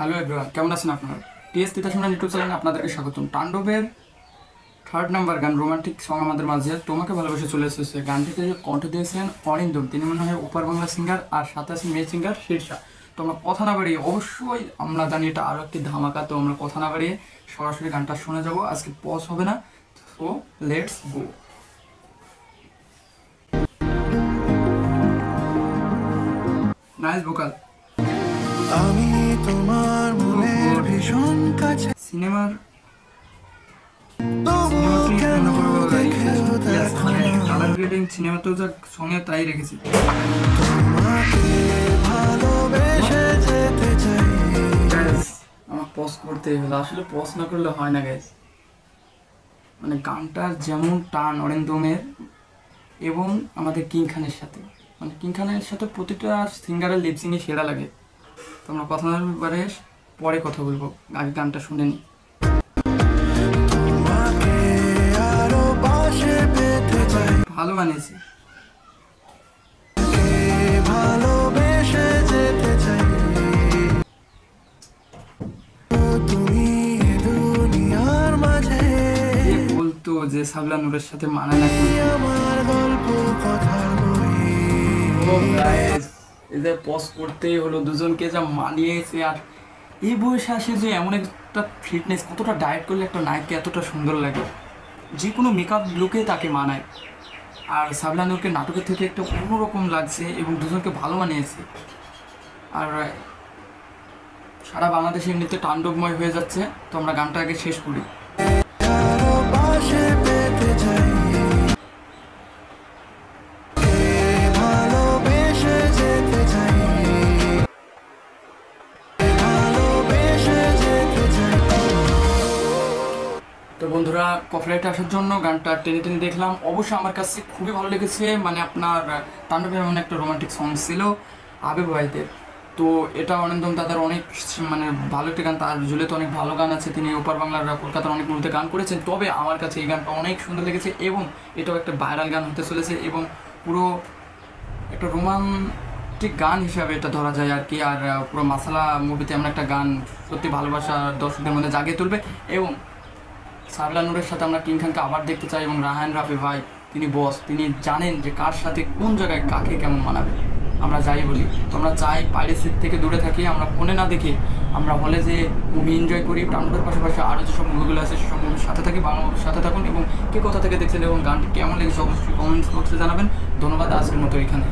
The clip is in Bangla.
হ্যালো এভরিওয়ান, কেমন আছেন আপনারা? টিএস তিতাসুনা ইউটিউব চ্যানেলে আপনাদেরকে স্বাগতম। তাণ্ডবের 3rd নাম্বার গান রোমান্টিক সং আমাদের মাঝে তোমাকে ভালোবেসে চলে এসেছে। গানটিতে যে কণ্ঠ দিয়েছেন অরিন্দম, তিনি মনে হয় ওপার বাংলা সিঙ্গার, আর সাথে আছেন মেয়ে সিঙ্গার শীর্ষা। তো আমরা কথা না বাড়িয়ে, অবশ্যই আমরা জানি এটা আরও একটি ধামাকা, তো আমরা কথা না বাড়িয়ে সরাসরি গানটা শুনে যাব। আজকে পজ হবে না, তো লেটস গো। Nice vocal. আমি তোমার মনের ভীষণ কাছে সিনেমার কালার গ্রেডিং সিনেমাতেও যা সঙ্গে তাই রেখেছি। তোমাকে ভালোবেসে যেতে চাই। আমার পজ করতেই হলো, আসলে পজ না করলে হয় না গাইস। মানে গানটার যেমন টান অরিন্দমের এবং আমাদের কিং খানের সাথে, মানে কিং খানের সাথে প্রতিটা সিঙ্গারের লিপসিংই সেরা লাগে। তো আমরা কথা ব্যাপারে পরে কথা বলবো, আগে গানটা শুনে নিই। তোমাকে আরো পাশে পেতে চাই, ভালো বানিয়েছি। ভালোবেসে যেতে চাই। তুমি দুনিয়ার মাঝে কে বলতো যে সাবলা নূরের সাথে মানায় না? আমার গল্প কথার বই। ও গাইস, এদের পজ করতেই হলো, দুজনকে যা মানিয়েছে। আর এই বয়সে আসে যে এমন একটা ফিটনেস, কতটা ডায়েট করলে একটা নায়ককে এতটা সুন্দর লাগে, যে কোনো মেকআপ লুকে তাকে মানায়। আর সাবলা নূরকে নাটকের থেকে একটা অন্যরকম লাগছে এবং দুজনকে ভালো মানিয়েছে। আর সারা বাংলাদেশে এমনিতে তাণ্ডবময় হয়ে যাচ্ছে। তো আমরা গানটা আগে শেষ করি। আরো পাশে পেতে চাই, ভালোবেসে যেতে চাই, ভালোবেসে যেতে চাই। তো বন্ধুরা, কপিরাইট আসার জন্য গানটা টেনে টেনে দেখলাম। অবশ্যই আমার কাছে খুবই ভালো লেগেছে। মানে আপনার তাণ্ডবের এমন একটা রোমান্টিক সং ছিল আবেগ ভাইদের। তো এটা অরিন্দম দাদার অনেক মানে ভালো একটা গান। তার জুলে তো অনেক ভালো গান আছে, তিনি ওপার বাংলার কলকাতার অনেক মুহূর্তে গান করেছেন। তবে আমার কাছে এই গানটা অনেক সুন্দর লেগেছে এবং এটাও একটা ভাইরাল গান হতে চলেছে এবং পুরো একটা রোমান্টিক গান হিসাবে এটা ধরা যায় আর কি। আর পুরো মাসালা মুভিতে এমন একটা গান সত্যি ভালোবাসা দর্শকদের মধ্যে জাগিয়ে তুলবে। এবং সাবলা নূরের সাথে আমরা কিং খানকে আবার দেখতে চাই। এবং রাহান রাফি ভাই, তিনি বস, তিনি জানেন যে কার সাথে কোন জায়গায় কাকে কেমন মানাবে। আমরা যাই বলি, তো আমরা চাই পাইরেসির থেকে দূরে থাকি, আমরা ফোনে না দেখে আমরা হলে যে মুভি এনজয় করি। তাণ্ডবের পাশাপাশি আরও যেসব মুভিগুলো আছে সেসব মুভির সাথে থাকি, বাংলা মুভির সাথে থাকুন। এবং কে কোথা থেকে দেখছেন এবং গানটি কেমন লেগেছে অবশ্যই কমেন্টস বক্সে জানাবেন। ধন্যবাদ, আজকের মতো এখানে।